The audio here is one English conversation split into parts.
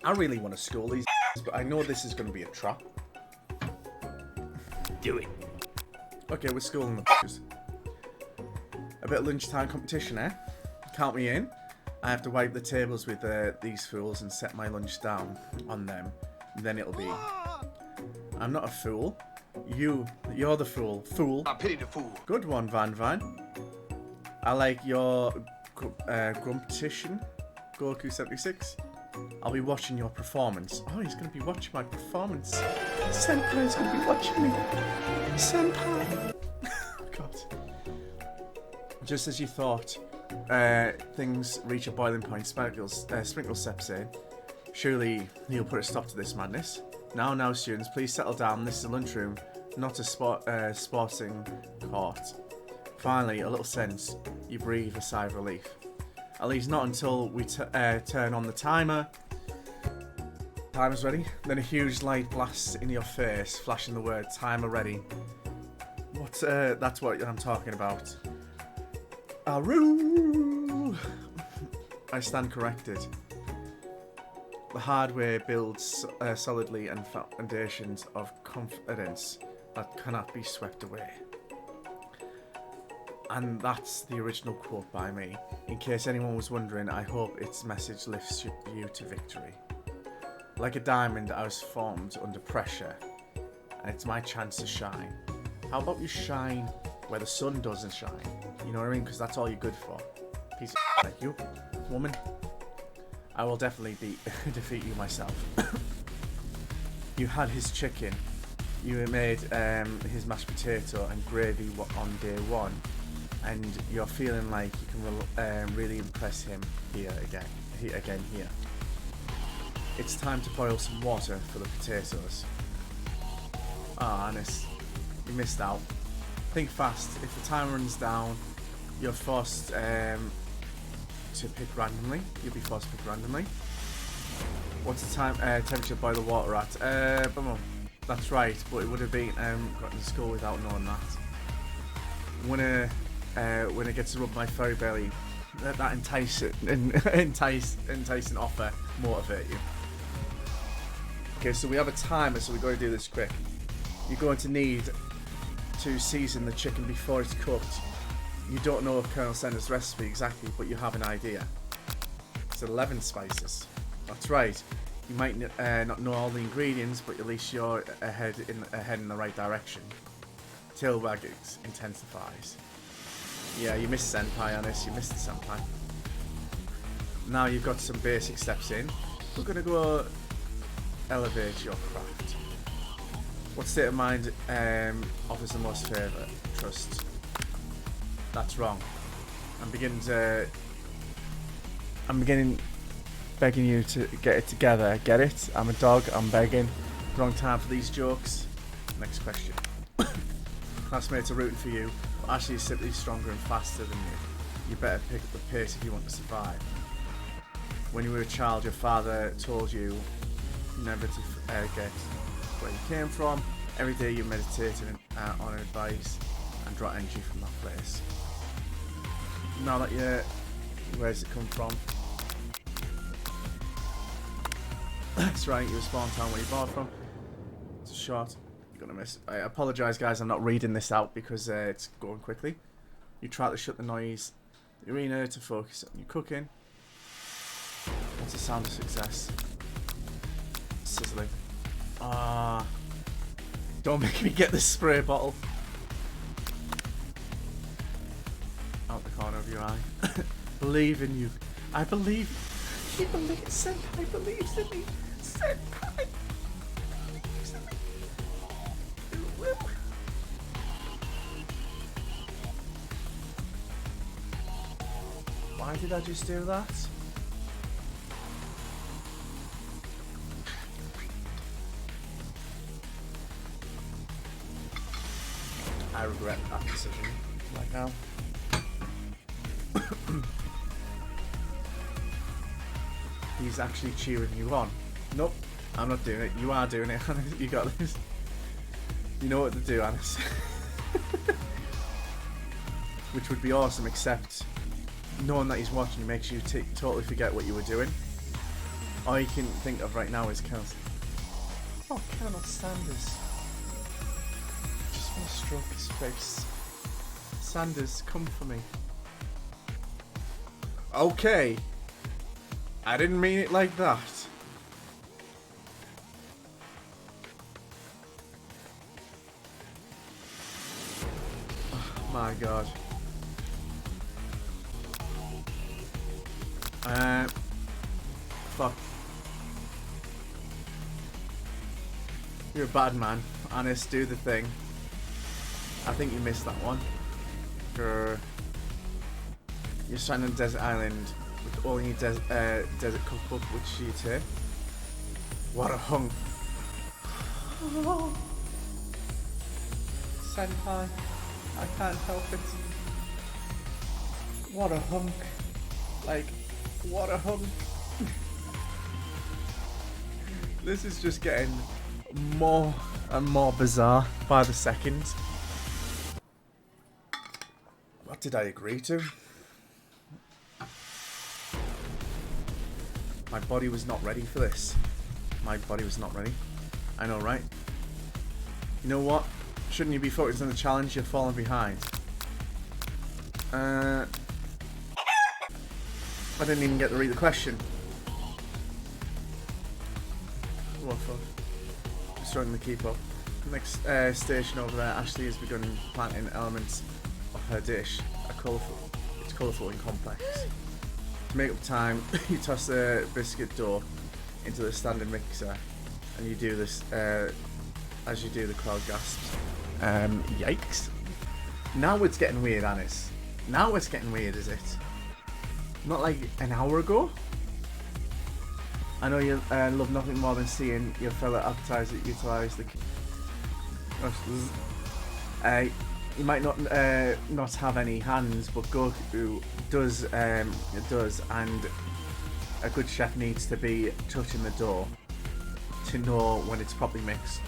I really want to school these, but I know this is going to be a trap. Do it. Okay, we're schooling the A bit of lunchtime competition, eh? Count me in. I have to wipe the tables with these fools and set my lunch down on them. And then it'll be... I'm not a fool. You're the fool. Fool. I pity the fool. Good one, Van Van. I like your grumptition, Goku76. I'll be watching your performance. Oh, he's going to be watching my performance. Senpai's going to be watching me. Senpai. Oh, God. Just as you thought, things reach a boiling point. Sprinkle steps in. Surely he'll put a stop to this madness. Now, students, please settle down. This is a lunchroom, not a sporting court. Finally, a little sense. You breathe a sigh of relief. At least not until we turn on the timer. Timer's ready. Then a huge light blasts in your face, flashing the word "timer ready." That's what I'm talking about. Aroo! I stand corrected. The hardware builds solidly and foundations of confidence that cannot be swept away. And that's the original quote by me. In case anyone was wondering, I hope its message lifts you to victory. Like a diamond, I was formed under pressure, and it's my chance to shine. How about you shine where the sun doesn't shine? You know what I mean? Because that's all you're good for. Piece of like you, woman. I will definitely defeat you myself. You had his chicken. You made his mashed potato and gravy on day one. And you're feeling like you can really impress him here. It's time to boil some water for the potatoes. Ah, Anis, you missed out. Think fast. If the timer runs down, you're forced to pick randomly. You'll be forced to pick randomly. What's the temperature to boil the water at? That's right, but it would have been gotten to school without knowing that. When it gets to rub my furry belly, let that enticing offer motivate you. Okay, so we have a timer, so we've got to do this quick. You're going to need to season the chicken before it's cooked. You don't know of Colonel Sanders' recipe exactly, but you have an idea. It's 11 spices. That's right. You might not know all the ingredients, but at least you're ahead in the right direction. Tail wagging intensifies. Yeah, you missed Senpai on this. You missed the Senpai. Now you've got some basic steps in. We're gonna go elevate your craft. What state of mind offers the most favour? Trust. That's wrong. I'm beginning begging you to get it together. Get it? I'm a dog. I'm begging. Wrong time for these jokes. Next question. Classmates are rooting for you, but Ashley is simply stronger and faster than you. You better pick up the pace if you want to survive. When you were a child, your father told you never to forget where you came from. Every day you meditated on advice and draw energy from that place. Now that where's it come from? That's right, you were spawn town where you bought from. It's a shot. You're gonna miss. I apologise, guys. I'm not reading this out because it's going quickly. You try to shut the noise. The arena to focus on your cooking. What's the sound of success? Sizzling. Don't make me get this spray bottle out the corner of your eye. Believe in you. I believe. He believes. Senpai believes in me. Senpai believes in me. You will. Why did I just do that? I regret that decision right now. He's actually cheering you on. Nope, I'm not doing it. You are doing it, Anis. You got this. You know what to do, Anis. Which would be awesome, except knowing that he's watching makes you totally forget what you were doing. all you can think of right now is Colonel. Oh, Colonel Sanders. Just want to stroke his face. Sanders, come for me. Okay. I didn't mean it like that. Oh, my God. Fuck. You're a bad man. Honest, do the thing. I think you missed that one. You're stranded on a desert island with all you need desert cookbook, which you take. What a hunk. Oh. Senpai, I can't help it. What a hunk. Like, what a hunk. This is just getting more and more bizarre by the second. What did I agree to? My body was not ready for this. My body was not ready. I know, right? You know what? Shouldn't you be focused on the challenge? You're falling behind. I didn't even get to read the question. What the fuck? I'm struggling to keep up. Next station over there, Ashley has begun planting elements of her dish. It's colourful and complex. To make up time, you toss the biscuit dough into the standing mixer, and you do this as you do. The crowd gasps. Yikes! Now it's getting weird, Anis. Now it's getting weird, is it? Not like an hour ago. I know you love nothing more than seeing your fellow appetizer utilise the. You might not have any hands, but Goku does, and a good chef needs to be touching the dough to know when it's properly mixed.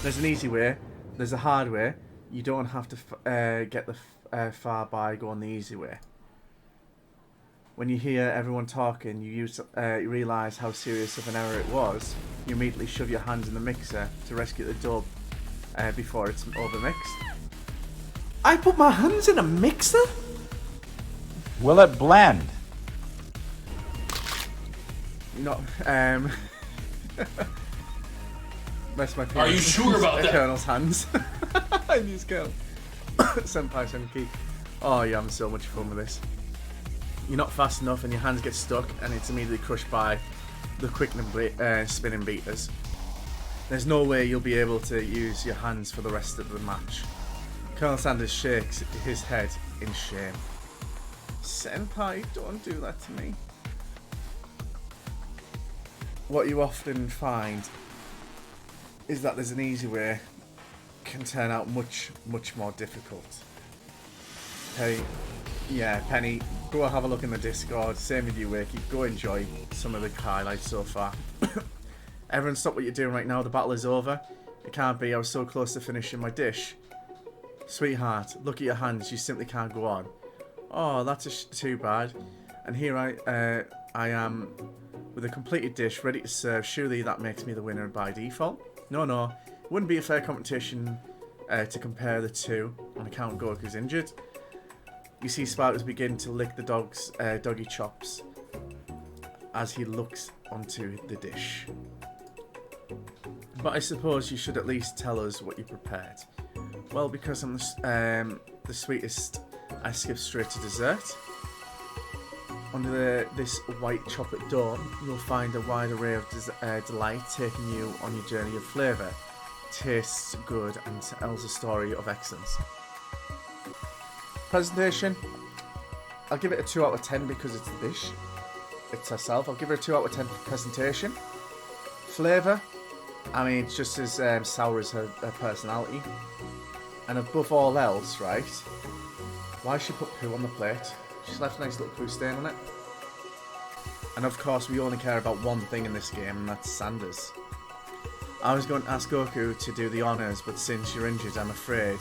There's an easy way, there's a hard way. You don't have to get the far by going the easy way. When you hear everyone talking, you realise how serious of an error it was. You immediately shove your hands in the mixer to rescue the dough before it's overmixed. I put my hands in a mixer? Will it blend? No, That's my Are you sure about that? Colonel's hands. I use Colonel. Senpai Senki. Oh, you're having so much fun with this. You're not fast enough and your hands get stuck and it's immediately crushed by the quickening spinning beaters. There's no way you'll be able to use your hands for the rest of the match. Colonel Sanders shakes his head in shame. Senpai, don't do that to me. What you often find is that there's an easy way can turn out much, much more difficult. Penny, go have a look in the Discord. Same with you, Wakey. Go enjoy some of the highlights so far. Everyone stop what you're doing right now. The battle is over. It can't be. I was so close to finishing my dish. Sweetheart, look at your hands. You simply can't go on. Oh, that's too bad. And here I am with a completed dish ready to serve. Surely that makes me the winner by default. No. It wouldn't be a fair competition to compare the two on account Goku's injured. You see Spartacus begin to lick the doggy chops as he looks onto the dish. But I suppose you should at least tell us what you prepared. Well, because I'm the sweetest, I skip straight to dessert. Under this white chocolate dome, you'll find a wide array of delight taking you on your journey of flavour. Tastes good and tells a story of excellence. Presentation, I'll give it a 2 out of 10 because it's the dish. It's herself. I'll give her a 2 out of 10 for presentation. Flavour, I mean, it's just as sour as her personality. And above all else, right, why she put poo on the plate? She's left a nice little poo stain on it. And of course, we only care about one thing in this game, and that's Sanders. I was going to ask Goku to do the honours, but since you're injured, I'm afraid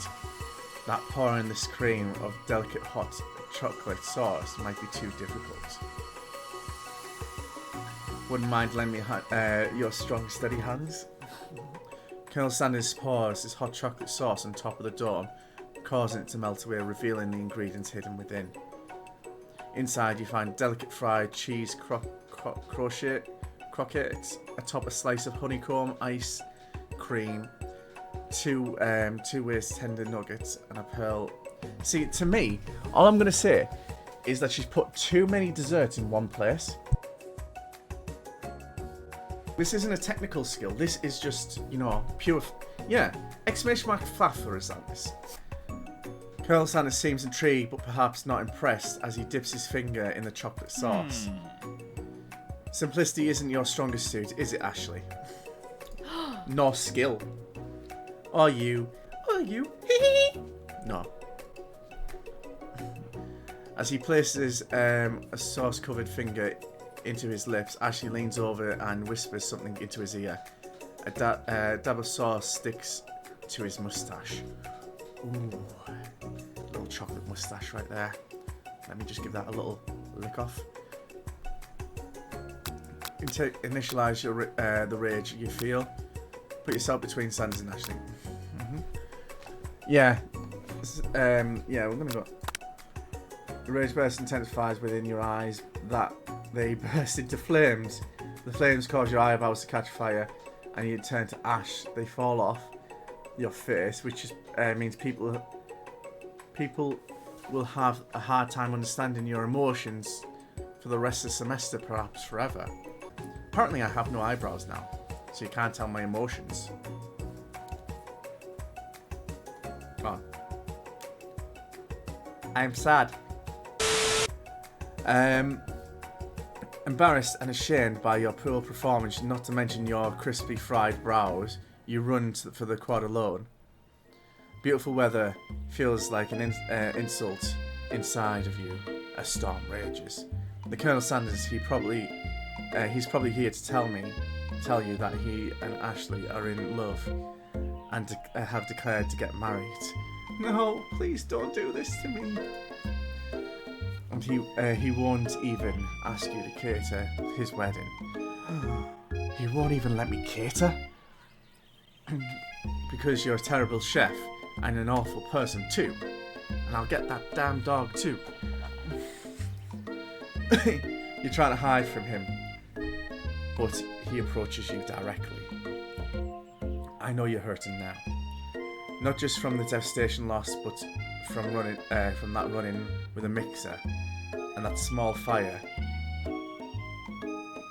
that pouring this cream of delicate hot chocolate sauce might be too difficult. Wouldn't mind lending me your strong, steady hands. Colonel Sanders pours his hot chocolate sauce on top of the dome, causing it to melt away, revealing the ingredients hidden within. Inside, you find delicate fried cheese croquettes atop a slice of honeycomb ice cream, two waist tender nuggets, and a pearl. See, to me, all I'm gonna say is that she's put too many desserts in one place. This isn't a technical skill. This is just, you know, pure. Yeah, exclamation mark faff for us on this. Colonel Sanders seems intrigued, but perhaps not impressed, as he dips his finger in the chocolate sauce. Simplicity isn't your strongest suit, is it, Ashley? Nor skill. Are you? No. As he places a sauce-covered finger into his lips, Ashley leans over and whispers something into his ear. A dab of sauce sticks to his moustache. Ooh, little chocolate moustache right there. Let me just give that a little lick off. Initialize the rage you feel. Put yourself between Sanders and Ashley. Yeah. Yeah, we're gonna go. The rage burst intensifies within your eyes, that they burst into flames. The flames cause your eyeballs to catch fire, and you turn to ash. They fall off your face, which is, means people will have a hard time understanding your emotions for the rest of the semester, perhaps forever. Apparently I have no eyebrows now, so you can't tell my emotions. Come on. I'm sad. Embarrassed and ashamed by your poor performance, not to mention your crispy fried brows, you run for the quad alone. Beautiful weather feels like an insult inside of you. A storm rages. The Colonel Sanders, he's probably here to tell you that he and Ashley are in love and have declared to get married. No, please don't do this to me. And he won't even ask you to cater his wedding. He won't even let me cater? Because you're a terrible chef and an awful person too. And I'll get that damn dog too. You're trying to hide from him, but he approaches you directly. I know you're hurting now. Not just from the devastation lost, but from that running with a mixer and that small fire.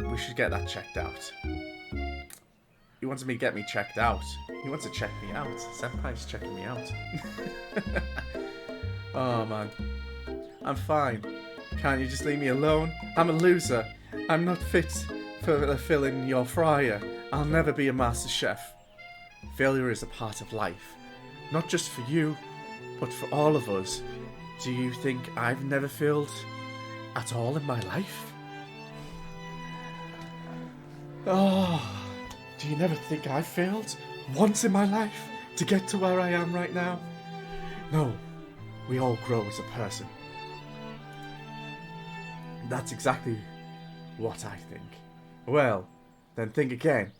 We should get that checked out. He wants me to get me checked out. He wants to check me out. Senpai's checking me out. Oh man. I'm fine. Can't you just leave me alone? I'm a loser. I'm not fit for filling your fryer. I'll never be a master chef. Failure is a part of life. Not just for you, but for all of us. Do you think I've never failed at all in my life? Oh, do you never think I failed once in my life to get to where I am right now? No, we all grow as a person. That's exactly what I think. Well, then think again.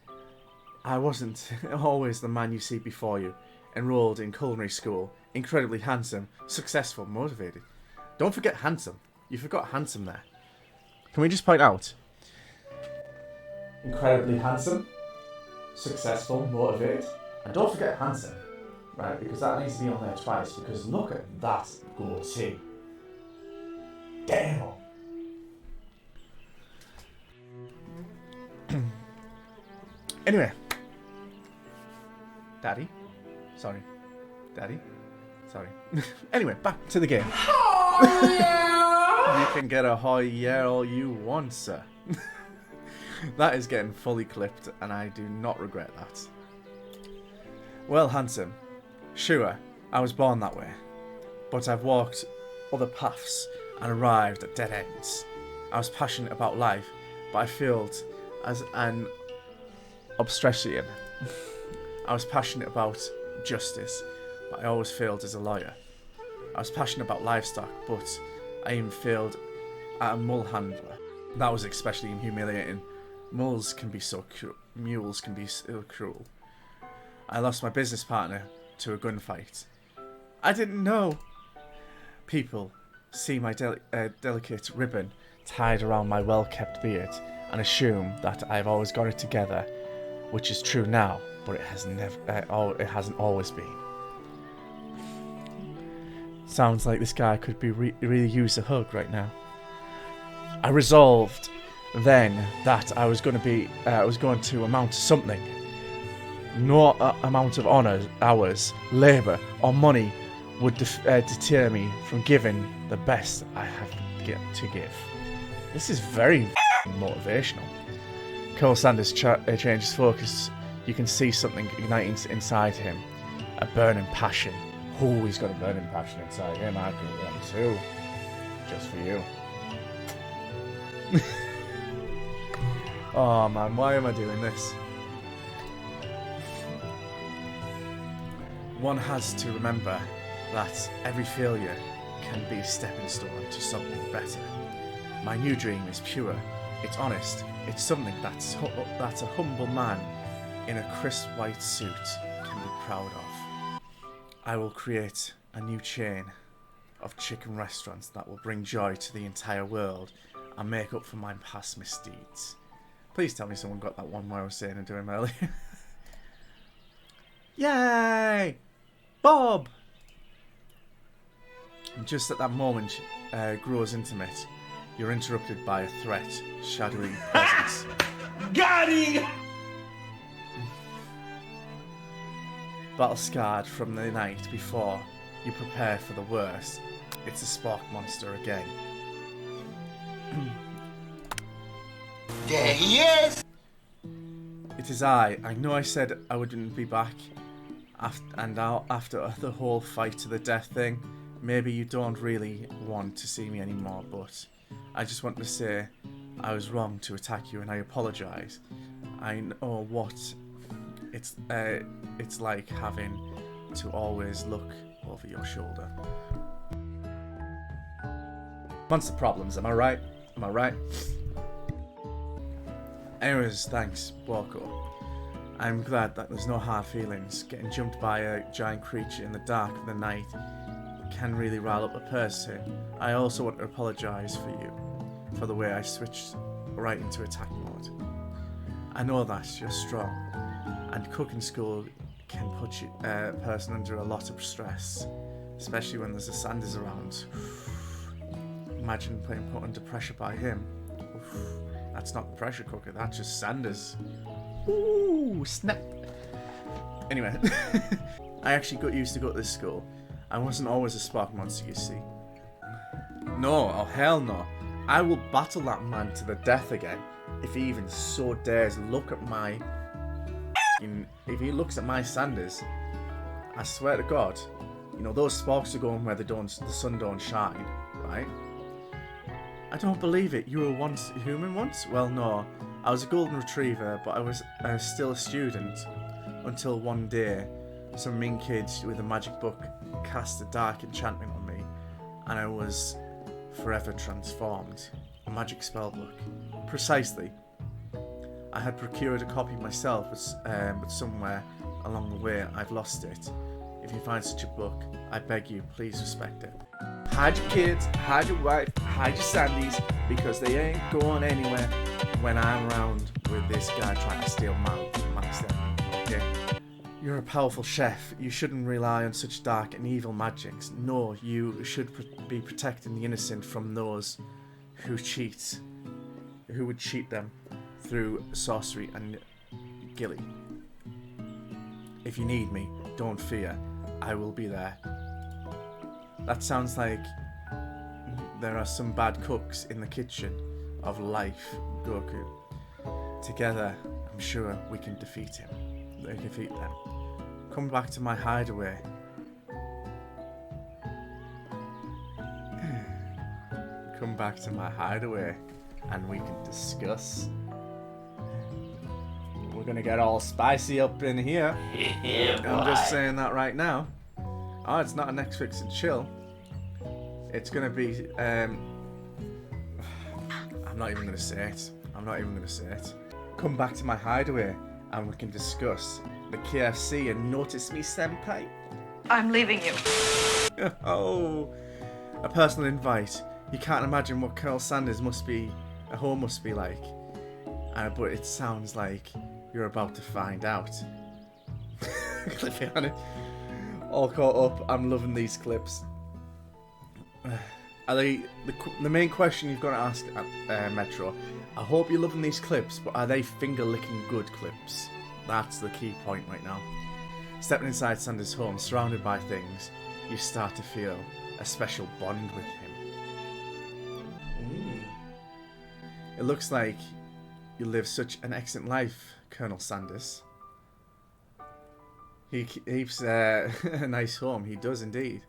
I wasn't always the man you see before you. Enrolled in culinary school, incredibly handsome, successful, motivated. Don't forget handsome. You forgot handsome there. Can we just point out? Incredibly handsome, successful, motivated. And don't forget handsome, right? Because that needs to be on there twice, because look at that goatee. Damn! Anyway. Daddy? Sorry. Daddy? Sorry. Anyway, back to the game. Oh, yeah! You can get a oh yeah all you want, sir. That is getting fully clipped, and I do not regret that. Well, handsome. Sure, I was born that way. But I've walked other paths and arrived at dead ends. I was passionate about life, but I failed as an obstetrician. I was passionate about justice, but I always failed as a lawyer. I was passionate about livestock, but I even failed at a mull handler. That was especially humiliating. Mules can be so cruel. Mules can be so cruel. I lost my business partner to a gunfight. I didn't know. People see my delicate ribbon tied around my well-kept beard and assume that I've always got it together, which is true now, but it has it hasn't always been. Sounds like this guy could be really use a hug right now. I resolved then that I was going to amount to something. No amount of hours, labour, or money would deter me from giving the best I have to give. This is very motivational. Colonel Sanders changes focus. You can see something igniting inside him. A burning passion. Oh, he's got a burning passion inside him. I could have one too. Just for you. Oh man, why am I doing this? One has to remember that every failure can be a stepping stone to something better. My new dream is pure, it's honest, it's something that a humble man in a crisp white suit can be proud of. I will create a new chain of chicken restaurants that will bring joy to the entire world and make up for my past misdeeds. Please tell me someone got that one where I was saying and doing earlier. Yay! Bob! And just at that moment grows intimate, you're interrupted by a threat, shadowy presence. Got him! Battle scarred from the night before, you prepare for the worst. It's a spark monster again. There he is! It is I. I know I said I wouldn't be back. After the whole fight to the death thing, maybe you don't really want to see me anymore, but I just want to say I was wrong to attack you and I apologise. I know what it's like having to always look over your shoulder. Monster problems, am I right? Am I right? Anyways, thanks, Walko. I'm glad that there's no hard feelings. Getting jumped by a giant creature in the dark of the night can really rile up a person. I also want to apologise for you, for the way I switched right into attack mode. I know that you're strong, and cooking school can put a person under a lot of stress, especially when there's a Sanders around. Imagine being put under pressure by him. Oof, that's not the pressure cooker, that's just Sanders. Ooh, snap. Anyway, I actually got used to go to this school. I wasn't always a spark monster, you see. No, oh hell no. I will battle that man to the death again if he even so dares look at my... If he looks at my Sanders, I swear to God, you know, those sparks are going where the sun don't shine, right? I don't believe it. You were once human once? Well, no. I was a golden retriever, but I was still a student until one day some mean kids with a magic book cast a dark enchantment on me and I was forever transformed. A magic spell book. Precisely. I had procured a copy myself, but somewhere along the way I've lost it. If you find such a book, I beg you, please respect it. Hide your kids, hide your wife, hide your Sandies, because they ain't going anywhere when I'm around with this guy trying to steal my stuff. Okay? You're a powerful chef. You shouldn't rely on such dark and evil magics. No, you should be protecting the innocent from those who would cheat them through sorcery and gilly. If you need me, don't fear. I will be there. That sounds like there are some bad cooks in the kitchen of life, Goku. Together, I'm sure we can defeat them. Come back to my hideaway. Come back to my hideaway and we can discuss. We're gonna get all spicy up in here. I'm just saying that right now. Oh, it's not a Netflix and chill. It's gonna be I'm not even gonna say it. come back to my hideaway and we can discuss the KFC and notice me senpai. I'm leaving you. Oh, a personal invite. You can't imagine what Colonel Sanders home must be like. But it sounds like you're about to find out. Cliffhanger. All caught up. I'm loving these clips. Are they the main question you've got to ask, Metro? I hope you're loving these clips, but are they finger-licking good clips? That's the key point right now. Stepping inside Sanders' home, surrounded by things, you start to feel a special bond with him. It looks like you live such an excellent life, Colonel Sanders. He keeps a nice home. He does indeed.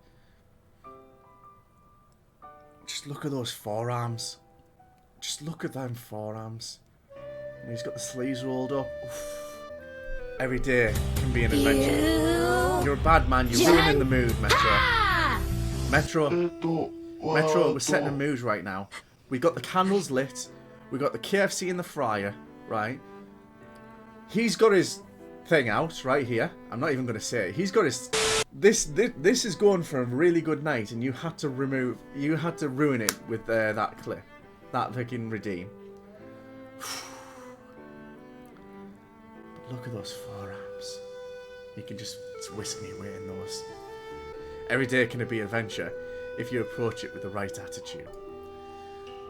Just look at those forearms. Just look at them forearms. And he's got the sleeves rolled up. Oof. Every day can be an adventure. You're a bad man. You're ruining the mood, Metro. Metro, we're setting a mood right now. We got the candles lit. We got the KFC in the fryer, right? He's got his thing out right here. I'm not even going to say it. He's got his... This is going for a really good night, and you had to ruin it with that clip. That freaking redeem. But look at those forearms. You can just whisk me away in those. Every day can be an adventure if you approach it with the right attitude.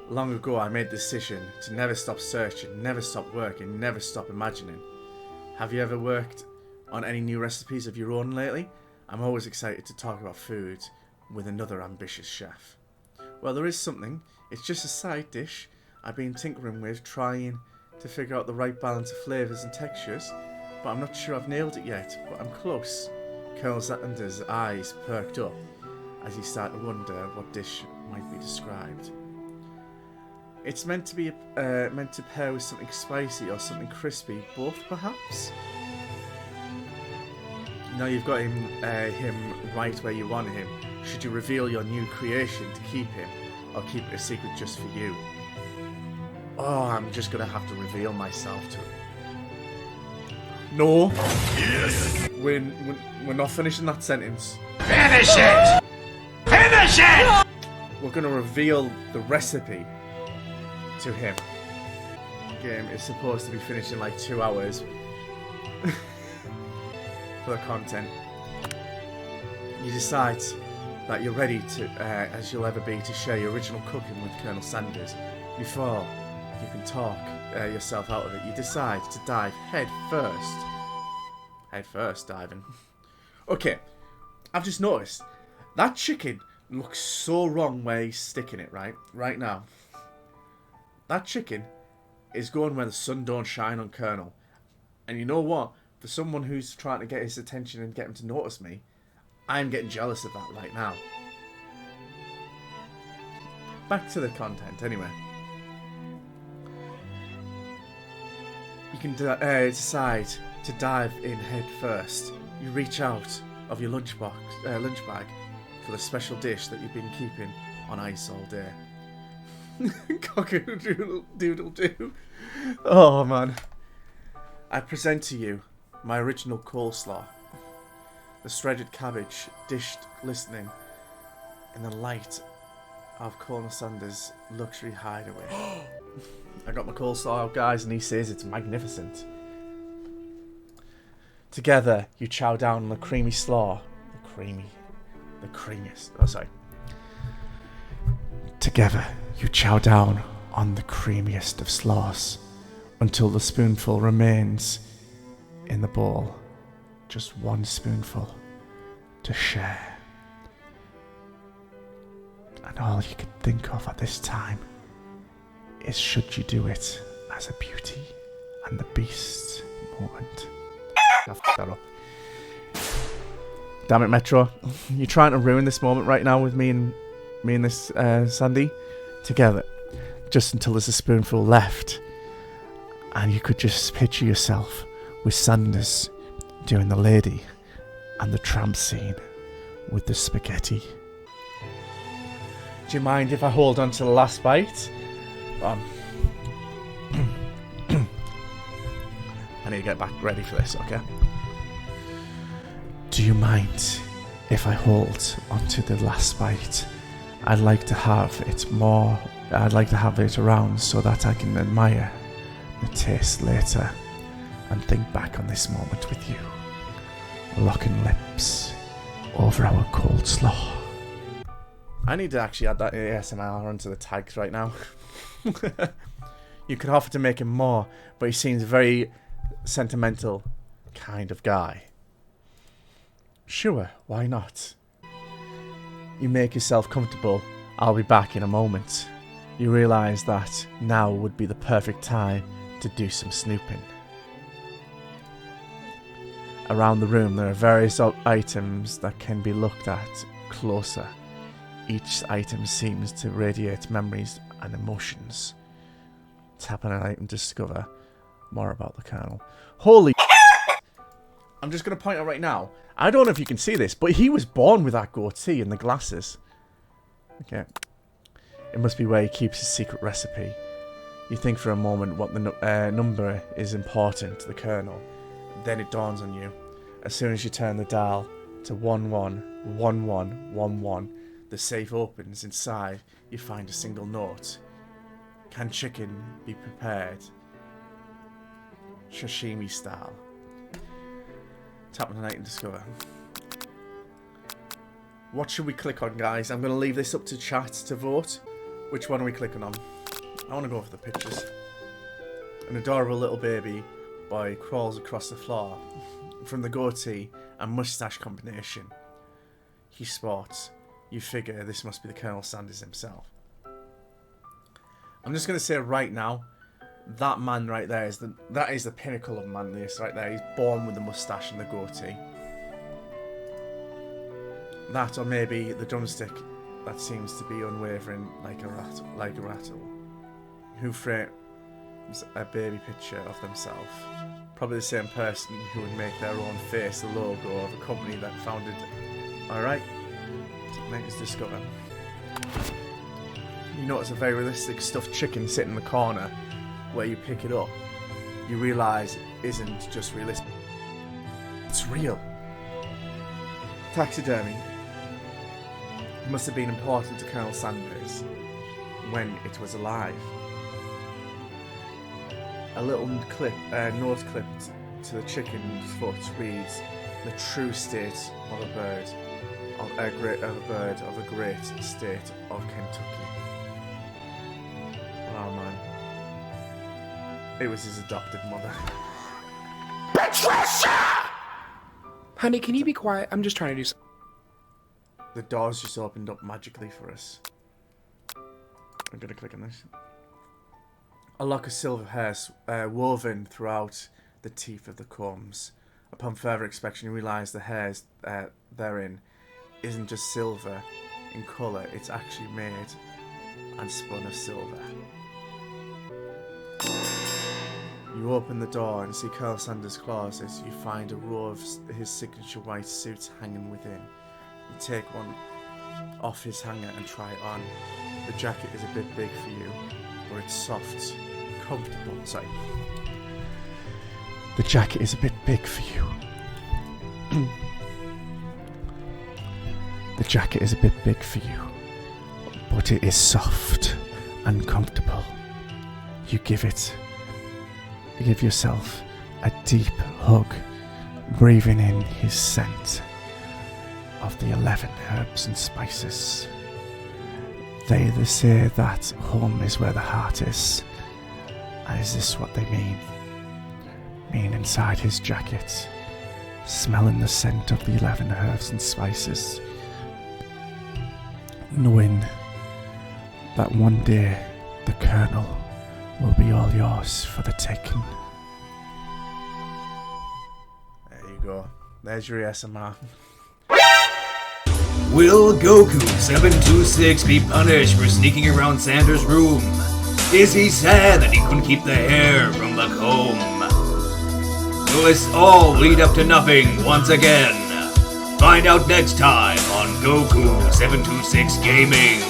Long ago I made the decision to never stop searching, never stop working, never stop imagining. Have you ever worked on any new recipes of your own lately? I'm always excited to talk about food with another ambitious chef. Well, there is something. It's just a side dish I've been tinkering with, trying to figure out the right balance of flavours and textures, but I'm not sure I've nailed it yet, but I'm close. Colonel Sanders' eyes perked up as he started to wonder what dish might be described. It's meant to pair with something spicy or something crispy, both perhaps? Now you've got him right where you want him. Should you reveal your new creation to keep him, or keep it a secret just for you? Oh, I'm just gonna have to reveal myself to him. No. Yes. We're not finishing that sentence. Finish it! Finish it! We're gonna reveal the recipe to him. The game is supposed to be finished in like 2 hours. For the content. You decide that you're ready to, as you'll ever be, to share your original cooking with Colonel Sanders. Before you can talk yourself out of it, you decide to dive head first. Head first diving. Okay, I've just noticed that chicken looks so wrong where he's sticking it right now. That chicken is going where the sun don't shine on Colonel. And you know what? For someone who's trying to get his attention and get him to notice me, I'm getting jealous of that right now. Back to the content, anyway. You can decide to dive in head first. You reach out of your lunch bag for the special dish that you've been keeping on ice all day. Cock-a-doodle-doo. Oh, man. I present to you my original coleslaw. The shredded cabbage dished glistening in the light of Colonel Sanders' luxury hideaway. I got my coleslaw out, guys, and he says it's magnificent. Together, you chow down on the creamy slaw. The creamiest. Oh, sorry. Together, you chow down on the creamiest of slaws until the spoonful remains in the bowl. Just one spoonful to share. And all you can think of at this time is should you do it as a Beauty and the Beast moment. I f***ed that up. Damn it, Metro. You're trying to ruin this moment right now with me and this Sandy together. Just until there's a spoonful left. And you could just picture yourself with Sanders doing the lady and the tramp scene with the spaghetti. Do you mind if I hold on to the last bite? need to get back ready for this, okay? Do you mind if I hold onto the last bite? I'd like to have it around so that I can admire the taste later and think back on this moment with you. Locking lips over our cold slaw. I need to actually add that ASMR onto the tags right now. You could offer to make him more, but he seems a very sentimental kind of guy. Sure, why not? You make yourself comfortable. I'll be back in a moment. You realise that now would be the perfect time to do some snooping. Around the room there are various items that can be looked at closer. Each item seems to radiate memories and emotions. Tap on an item to discover more about the Colonel. Holy I'm just going to point out right now, I don't know if you can see this, but he was born with that goatee and the glasses. Okay. It must be where he keeps his secret recipe. You think for a moment what the number is important to the Colonel. Then it dawns on you. As soon as you turn the dial to 111111, the safe opens. Inside, you find a single note. Can chicken be prepared sashimi style? Tap on the night and discover. What should we click on, guys? I'm going to leave this up to chat to vote. Which one are we clicking on? I want to go for the pictures. An adorable little baby boy crawls across the floor from the goatee and mustache combination he sports. You figure this must be the Colonel Sanders himself. I'm just going to say right now, that man right there is the pinnacle of manliness right there. He's born with the mustache and the goatee. That, or maybe the drumstick that seems to be unwavering like a rattle. Who frames a baby picture of themselves? Probably the same person who would make their own face the logo of a company that founded. Alright, make us discover. You notice a very realistic stuffed chicken sitting in the corner. Where you pick it up, you realise it isn't just realistic. It's real. Taxidermy must have been important to Colonel Sanders when it was alive. A little note clipped to the chicken's foot reads, "The true state of a bird of a great state of Kentucky." Oh man. It was his adopted mother. Patricia! Honey, can you be quiet? I'm just trying to do something. The doors just opened up magically for us. I'm gonna click on this. A lock of silver hair woven throughout the teeth of the combs. Upon further inspection, you realise the hairs therein isn't just silver in colour, it's actually made and spun of silver. You open the door and see Colonel Sanders' closet. You find a row of his signature white suits hanging within. You take one off his hanger and try it on. The jacket is a bit big for you, but it's soft, comfortable. Sorry. The jacket is a bit big for you. The jacket is a bit big for you, but it is soft and comfortable. You give yourself a deep hug, breathing in his scent of the 11 herbs and spices. They say that home is where the heart is. And is this what they mean? Being inside his jacket, smelling the scent of the 11 herbs and spices, knowing that one day the Colonel will be all yours for the taking. There you go. There's your ASMR. Will Goku 726 be punished for sneaking around Sanders' room? Is he sad that he couldn't keep the hair from the comb? Will this all lead up to nothing once again? Find out next time on Goku 726 Gaming.